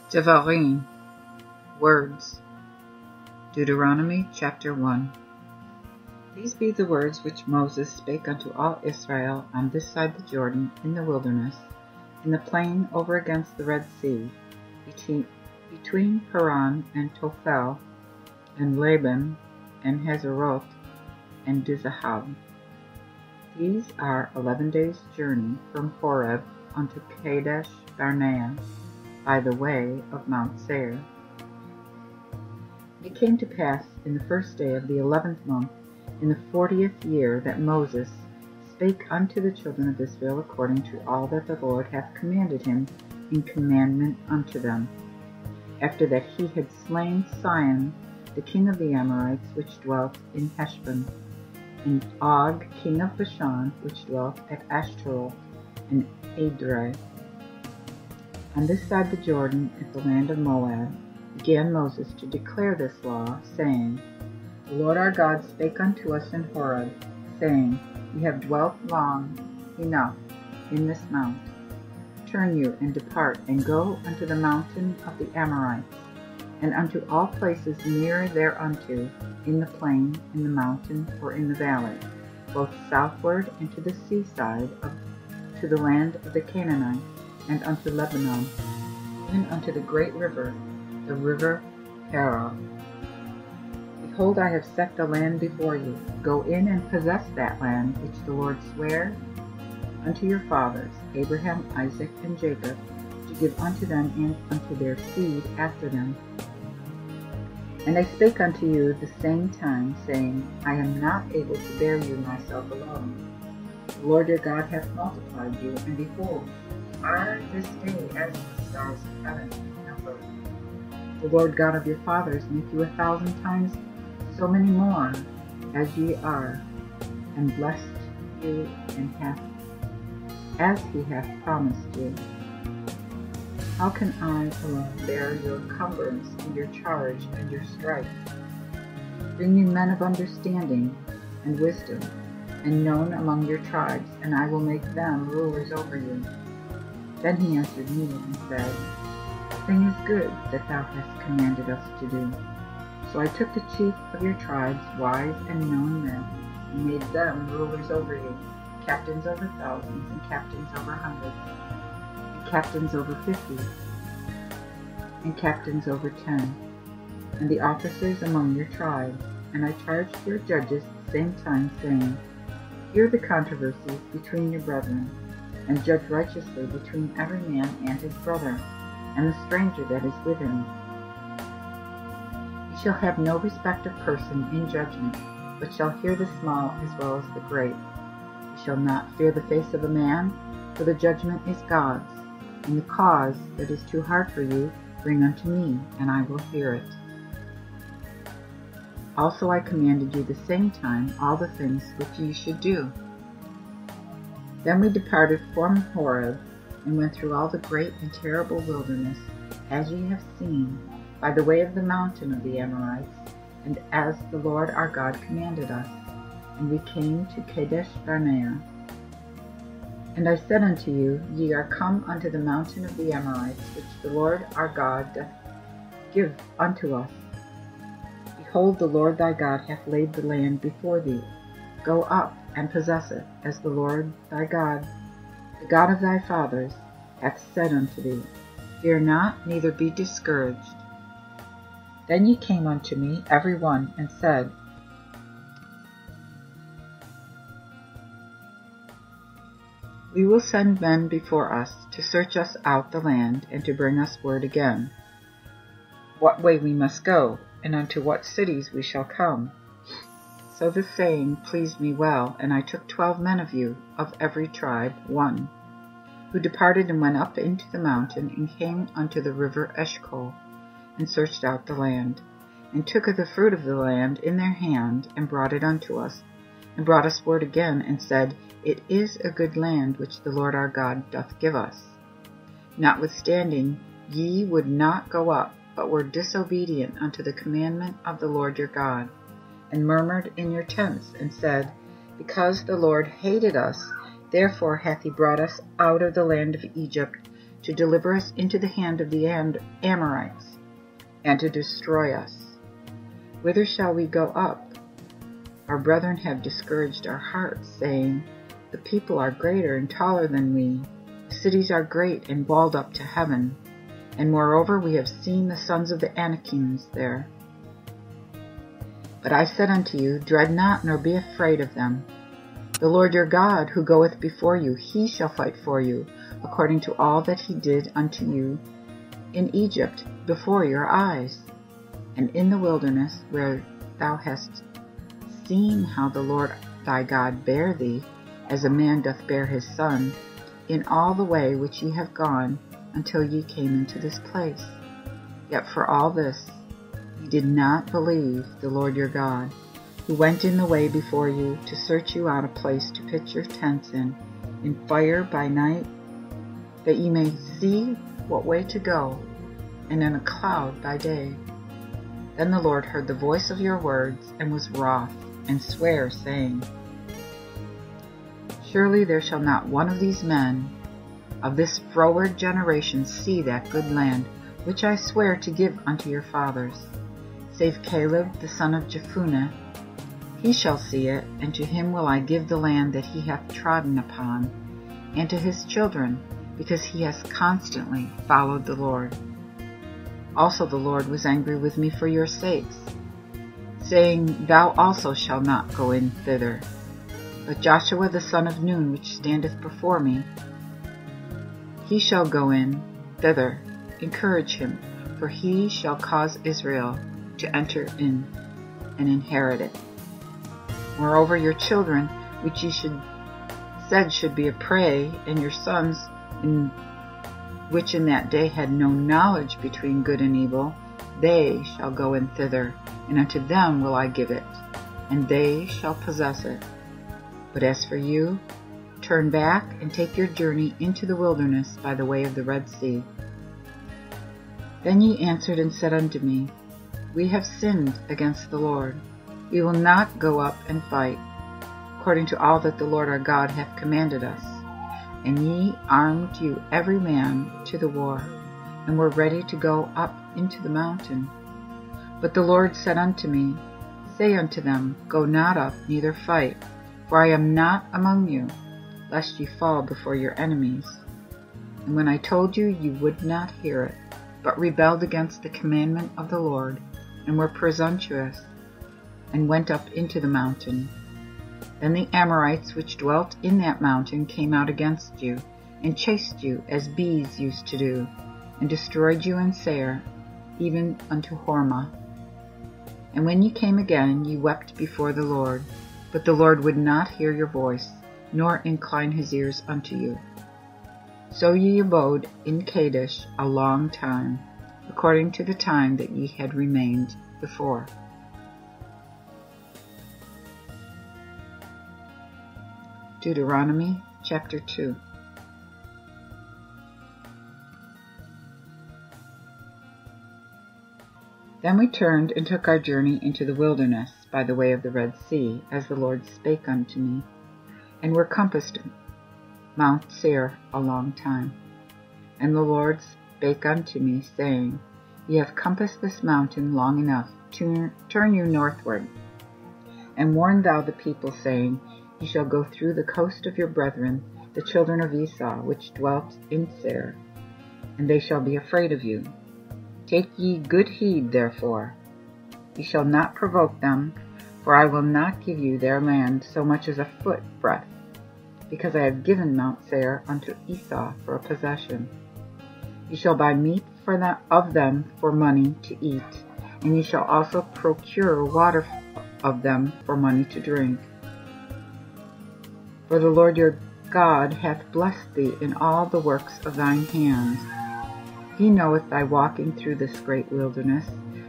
Devarim, words. Deuteronomy chapter 1. These be the words which Moses spake unto all Israel on this side the Jordan, in the wilderness, in the plain over against the Red Sea, between Paran and Tophel, and Laban, and Hazeroth, and Dizahab. These are 11 days' journey from Horeb unto Kadesh Barnea, by the way of Mount Seir. It came to pass in the first day of the 11th month, in the 40th year, that Moses spake unto the children of Israel according to all that the Lord hath commanded him in commandment unto them, after that he had slain Sihon, the king of the Amorites, which dwelt in Heshbon, and Og, king of Bashan, which dwelt at Ashtaroth and Edrei. On this side the Jordan, at the land of Moab, began Moses to declare this law, saying, The Lord our God spake unto us in Horeb, saying, Ye have dwelt long enough in this mount. Turn you and depart, and go unto the mountain of the Amorites, and unto all places near thereunto, in the plain, in the mountain, or in the valley, both southward and to the seaside, to the land of the Canaanites, and unto Lebanon, even unto the great river, the river Harah. Behold, I have set the land before you. Go in and possess that land which the Lord sware unto your fathers, Abraham, Isaac, and Jacob, to give unto them and unto their seed after them. And I spake unto you the same time, saying, I am not able to bear you myself alone. The Lord your God hath multiplied you, and behold, are this day as the stars of heaven in number. The Lord God of your fathers make you 1,000 times so many more as ye are, and blessed you, and hath, as he hath promised you. How can I alone bear your cumbrance and your charge and your strife? Bring you men of understanding and wisdom, and known among your tribes, and I will make them rulers over you. Then he answered me and said, The thing is good that thou hast commanded us to do. So I took the chief of your tribes, wise and known men, and made them rulers over you, captains over thousands, and captains over hundreds, and captains over 50, and captains over 10, and the officers among your tribes. And I charged your judges at the same time, saying, Hear the controversies between your brethren, and judge righteously between every man and his brother, and the stranger that is with him. You shall have no respect of person in judgment, but shall hear the small as well as the great. You shall not fear the face of a man, for the judgment is God's, and the cause that is too hard for you bring unto me, and I will hear it. Also I commanded you the same time all the things which ye should do. Then we departed from Horeb, and went through all the great and terrible wilderness, as ye have seen, by the way of the mountain of the Amorites, and as the Lord our God commanded us. And we came to Kadesh Barnea. And I said unto you, Ye are come unto the mountain of the Amorites, which the Lord our God doth give unto us. Behold, the Lord thy God hath laid the land before thee. Go up and possess it, as the Lord thy God, the God of thy fathers, hath said unto thee. Fear not, neither be discouraged. Then ye came unto me, every one, and said, We will send men before us to search us out the land, and to bring us word again, what way we must go, and unto what cities we shall come. So the saying pleased me well, and I took 12 men of you, of every tribe 1, who departed and went up into the mountain, and came unto the river Eshcol, and searched out the land, and took of the fruit of the land in their hand, and brought it unto us, and brought us word again, and said, It is a good land which the Lord our God doth give us. Notwithstanding, ye would not go up, but were disobedient unto the commandment of the Lord your God, and murmured in your tents, and said, Because the Lord hated us, therefore hath he brought us out of the land of Egypt, to deliver us into the hand of the Amorites, and to destroy us. Whither shall we go up? Our brethren have discouraged our hearts, saying, The people are greater and taller than we. The cities are great and walled up to heaven. And moreover, we have seen the sons of the Anakims there. But I said unto you, Dread not, nor be afraid of them. The Lord your God, who goeth before you, he shall fight for you, according to all that he did unto you in Egypt before your eyes. And in the wilderness, where thou hast seen how the Lord thy God bare thee, as a man doth bear his son, in all the way which ye have gone, until ye came into this place. Yet for all this ye did not believe the Lord your God, who went in the way before you to search you out a place to pitch your tents in fire by night, that ye may see what way to go, and in a cloud by day. Then the Lord heard the voice of your words, and was wroth, and sware, saying, Surely there shall not one of these men of this froward generation see that good land which I swear to give unto your fathers, save Caleb the son of Jephunneh. He shall see it, and to him will I give the land that he hath trodden upon, and to his children, because he has constantly followed the Lord. Also the Lord was angry with me for your sakes, saying, Thou also shalt not go in thither. But Joshua the son of Nun, which standeth before me, he shall go in thither. Encourage him, for he shall cause Israel to enter in and inherit it. Moreover, your children, which ye said should be a prey, and your sons, which in that day had no knowledge between good and evil, they shall go in thither, and unto them will I give it, and they shall possess it. But as for you, turn back and take your journey into the wilderness by the way of the Red Sea. Then ye answered and said unto me, We have sinned against the Lord. We will not go up and fight, according to all that the Lord our God hath commanded us. And ye armed you every man to the war, and were ready to go up into the mountain. But the Lord said unto me, Say unto them, Go not up, neither fight, for I am not among you, lest ye fall before your enemies. And when I told you, ye would not hear it, but rebelled against the commandment of the Lord, and were presumptuous, and went up into the mountain. Then the Amorites which dwelt in that mountain came out against you, and chased you as bees used to do, and destroyed you in Seir, even unto Hormah. And when ye came again, ye wept before the Lord, but the Lord would not hear your voice, nor incline his ears unto you. So ye abode in Kadesh a long time, according to the time that ye had remained before. Deuteronomy chapter 2. Then we turned and took our journey into the wilderness by the way of the Red Sea, as the Lord spake unto me, and were compassed Mount Seir a long time. And the Lord spake unto me, saying, Ye have compassed this mountain long enough, turn you northward, and warn thou the people, saying, Ye shall go through the coast of your brethren, the children of Esau, which dwelt in Seir, and they shall be afraid of you. Take ye good heed, therefore. Ye shall not provoke them, for I will not give you their land so much as a foot breadth, because I have given Mount Seir unto Esau for a possession. Ye shall buy meat of them for money to eat, and ye shall also procure water of them for money to drink. For the Lord your God hath blessed thee in all the works of thine hands. He knoweth thy walking through this great wilderness,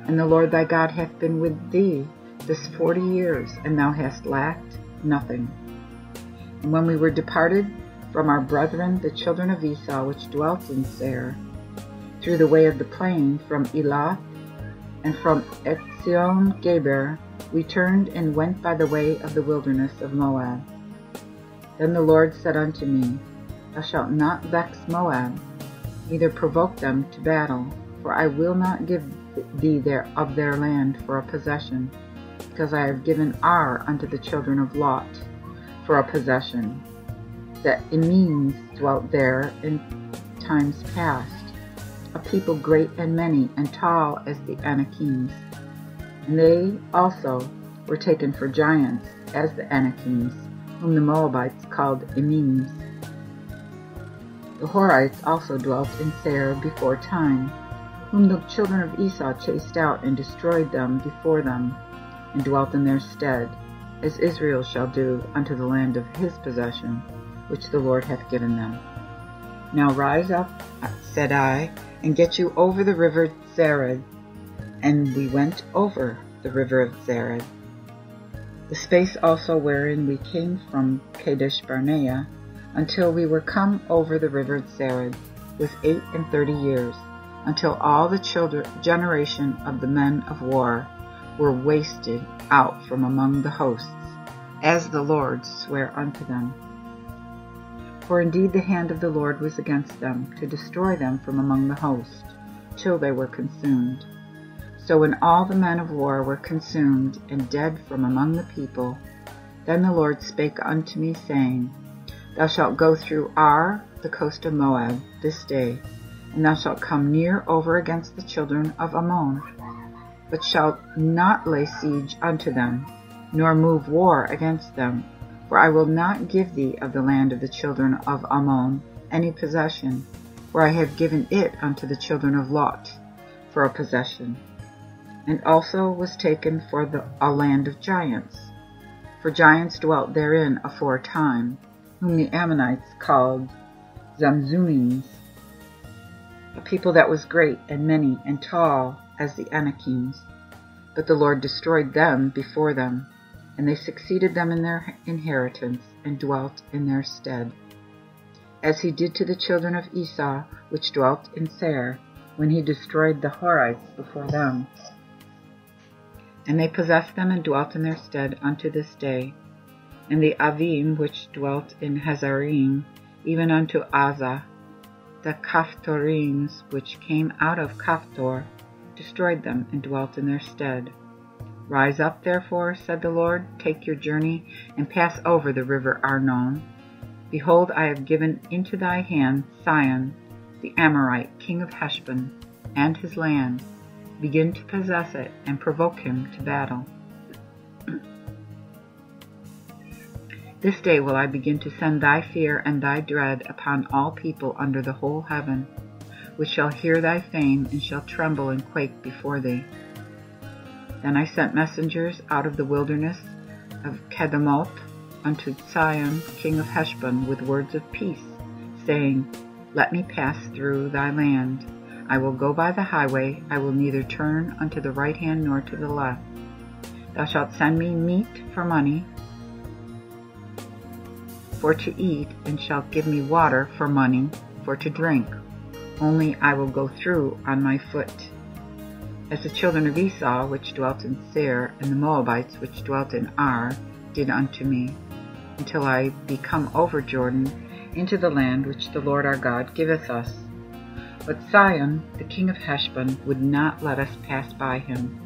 and the Lord thy God hath been with thee this 40 years, and thou hast lacked nothing. And when we were departed from our brethren, the children of Esau, which dwelt in Seir, through the way of the plain, from Elath and from Etzion-Geber, we turned and went by the way of the wilderness of Moab. Then the Lord said unto me, Thou shalt not vex Moab, neither provoke them to battle, for I will not give thee of their land for a possession, because I have given Ar unto the children of Lot for a possession. The Emims dwelt there in times past, a people great and many and tall as the Anakims. And they also were taken for giants as the Anakims, whom the Moabites called Emims. The Horites also dwelt in Seir before time, whom the children of Esau chased out and destroyed them before them, and dwelt in their stead, as Israel shall do unto the land of his possession, which the Lord hath given them. Now rise up, said I, and get you over the river Zered. And we went over the river of Zered. The space also wherein we came from Kadesh Barnea, until we were come over the river Zered, was 38 years, until all the generation of the men of war were wasted out from among the hosts, as the Lord sware unto them. For indeed the hand of the Lord was against them, to destroy them from among the host, till they were consumed. So when all the men of war were consumed and dead from among the people, then the Lord spake unto me, saying, Thou shalt go through Ar, the coast of Moab, this day, and thou shalt come near over against the children of Ammon, but shalt not lay siege unto them, nor move war against them. For I will not give thee of the land of the children of Ammon any possession, for I have given it unto the children of Lot for a possession. And also was taken for a land of giants, for giants dwelt therein aforetime, whom the Ammonites called Zamzumims, a people that was great and many and tall as the Anakims. But the Lord destroyed them before them, and they succeeded them in their inheritance, and dwelt in their stead, as he did to the children of Esau, which dwelt in Seir, when he destroyed the Horites before them. And they possessed them and dwelt in their stead unto this day. And the Avim, which dwelt in Hazarim, even unto Azah, the Caphtorims, which came out of Caphtor, destroyed them and dwelt in their stead. Rise up, therefore, said the Lord, take your journey, and pass over the river Arnon. Behold, I have given into thy hand Sihon, the Amorite, king of Heshbon, and his land. Begin to possess it, and provoke him to battle. This day will I begin to send thy fear and thy dread upon all people under the whole heaven, which shall hear thy fame, and shall tremble and quake before thee. Then I sent messengers out of the wilderness of Kedemoth unto Sihon, king of Heshbon, with words of peace, saying, Let me pass through thy land. I will go by the highway. I will neither turn unto the right hand nor to the left. Thou shalt send me meat for money, for to eat, and shalt give me water for money, for to drink. Only I will go through on my foot. As the children of Esau, which dwelt in Seir, and the Moabites, which dwelt in Ar, did unto me, until I be come over Jordan into the land which the Lord our God giveth us. But Sihon, the king of Heshbon, would not let us pass by him.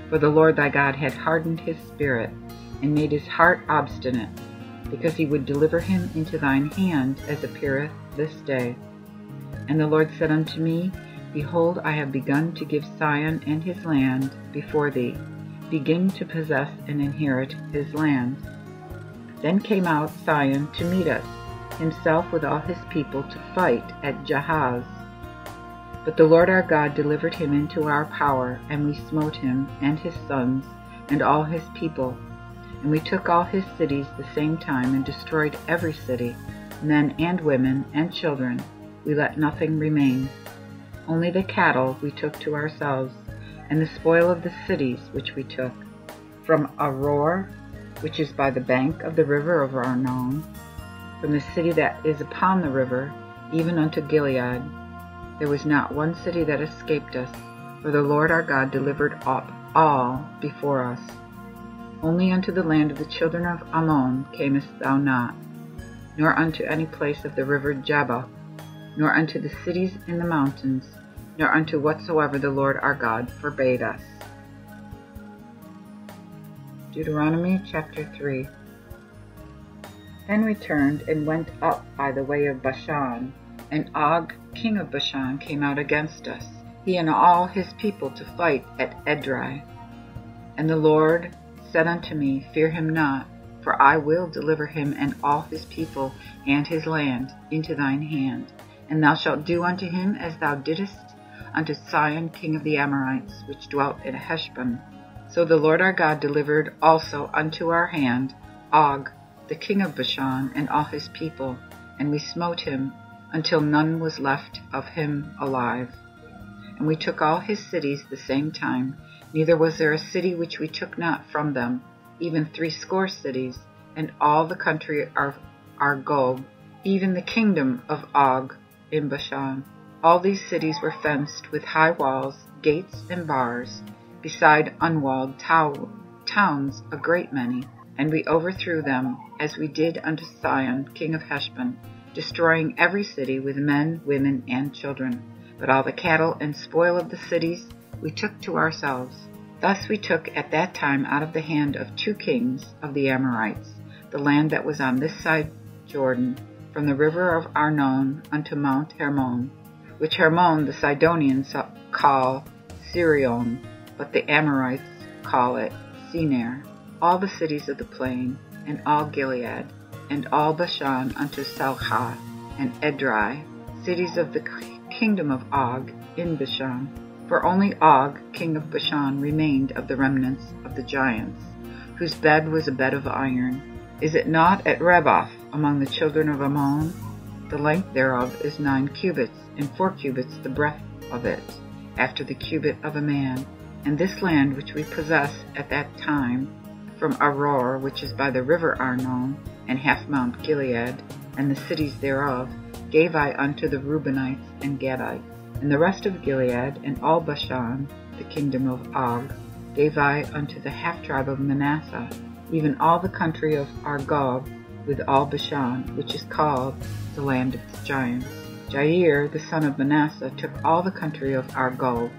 For the Lord thy God had hardened his spirit, and made his heart obstinate, because he would deliver him into thine hand, as appeareth this day. And the Lord said unto me, Behold, I have begun to give Sihon and his land before thee. Begin to possess and inherit his land. Then came out Sihon to meet us, himself with all his people, to fight at Jahaz. But the Lord our God delivered him into our power, and we smote him, and his sons, and all his people. And we took all his cities the same time, and destroyed every city, men and women and children. We let nothing remain. Only the cattle we took to ourselves, and the spoil of the cities which we took, from Aroer, which is by the bank of the river of Arnon, from the city that is upon the river, even unto Gilead. There was not one city that escaped us, for the Lord our God delivered up all before us. Only unto the land of the children of Ammon camest thou not, nor unto any place of the river Jabbok, nor unto the cities in the mountains, nor unto whatsoever the Lord our God forbade us. Deuteronomy chapter 3. Then we turned and went up by the way of Bashan, and Og, king of Bashan, came out against us, he and all his people, to fight at Edrei. And the Lord said unto me, Fear him not, for I will deliver him and all his people and his land into thine hand. And thou shalt do unto him as thou didst unto Sihon king of the Amorites, which dwelt in Heshbon. So the Lord our God delivered also unto our hand Og, the king of Bashan, and all his people, and we smote him until none was left of him alive. And we took all his cities the same time, neither was there a city which we took not from them, even 80 cities, and all the country of Argob, even the kingdom of Og in Bashan. All these cities were fenced with high walls, gates, and bars, beside unwalled towns a great many. And we overthrew them, as we did unto Sihon king of Heshbon, destroying every city with men, women, and children. But all the cattle and spoil of the cities we took to ourselves. Thus we took at that time out of the hand of 2 kings of the Amorites the land that was on this side Jordan, from the river of Arnon unto Mount Hermon, which Hermon the Sidonians call Sirion, but the Amorites call it Senir, all the cities of the plain, and all Gilead, and all Bashan unto Salcah and Edrei, cities of the kingdom of Og in Bashan. For only Og, king of Bashan, remained of the remnants of the giants, whose bed was a bed of iron. Is it not at Reboth among the children of Ammon? The length thereof is 9 cubits, and 4 cubits the breadth of it, after the cubit of a man. And this land which we possess at that time, from Aroer, which is by the river Arnon, and half Mount Gilead, and the cities thereof, gave I unto the Reubenites and Gadites. And the rest of Gilead, and all Bashan, the kingdom of Og, gave I unto the half-tribe of Manasseh, even all the country of Argob, with all Bashan, which is called the land of the giants. Jair, the son of Manasseh, took all the country of Argob,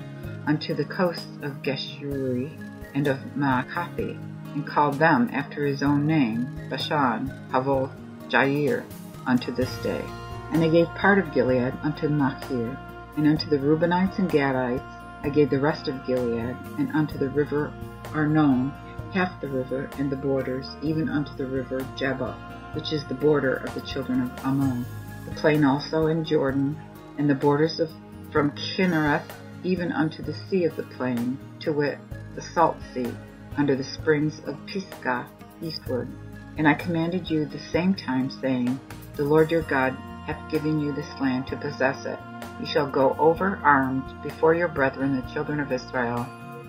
unto the coasts of Geshuri and of Maacathi, and called them after his own name, Bashan, Havoth, Jair, unto this day. And I gave part of Gilead unto Machir, and unto the Reubenites and Gadites I gave the rest of Gilead, and unto the river Arnon half the river and the borders, even unto the river Jabbok, which is the border of the children of Ammon, the plain also in Jordan, and the borders from Kinnereth even unto the sea of the plain, to wit, the salt sea, under the springs of Pisgah eastward. And I commanded you the same time, saying, The Lord your God hath given you this land to possess it. You shall go over armed before your brethren the children of Israel,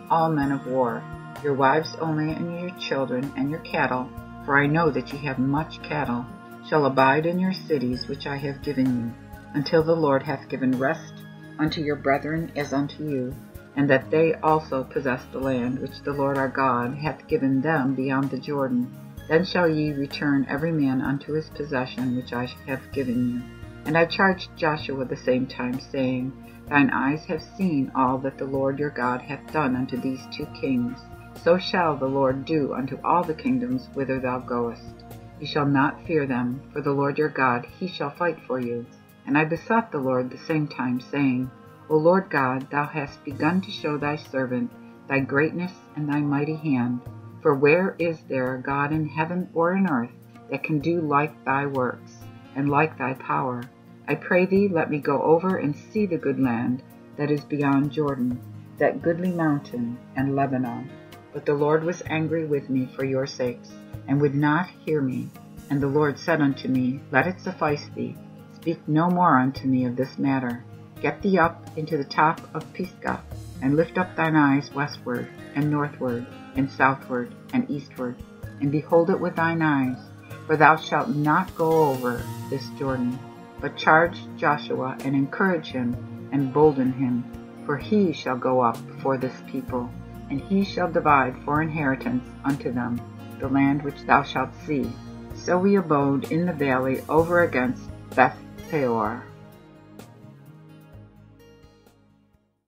all men of war, your wives only, and your children, and your cattle, for I know that ye have much cattle, shall abide in your cities which I have given you, until the Lord hath given rest unto your brethren as unto you, and that they also possess the land which the Lord our God hath given them beyond the Jordan. Then shall ye return every man unto his possession which I have given you. And I charged Joshua the same time, saying, Thine eyes have seen all that the Lord your God hath done unto these 2 kings. So shall the Lord do unto all the kingdoms whither thou goest. Ye shall not fear them, for the Lord your God, he shall fight for you. And I besought the Lord the same time, saying, O Lord God, thou hast begun to show thy servant thy greatness and thy mighty hand. For where is there a God in heaven or in earth that can do like thy works, and like thy power? I pray thee, let me go over and see the good land that is beyond Jordan, that goodly mountain and Lebanon. But the Lord was angry with me for your sakes, and would not hear me. And the Lord said unto me, Let it suffice thee. Speak no more unto me of this matter. Get thee up into the top of Pisgah, and lift up thine eyes westward, and northward, and southward, and eastward, and behold it with thine eyes. For thou shalt not go over this Jordan, but charge Joshua, and encourage him, and bolden him. For he shall go up before this people, and he shall divide for inheritance unto them the land which thou shalt see. So we abode in the valley over against Beth Peor.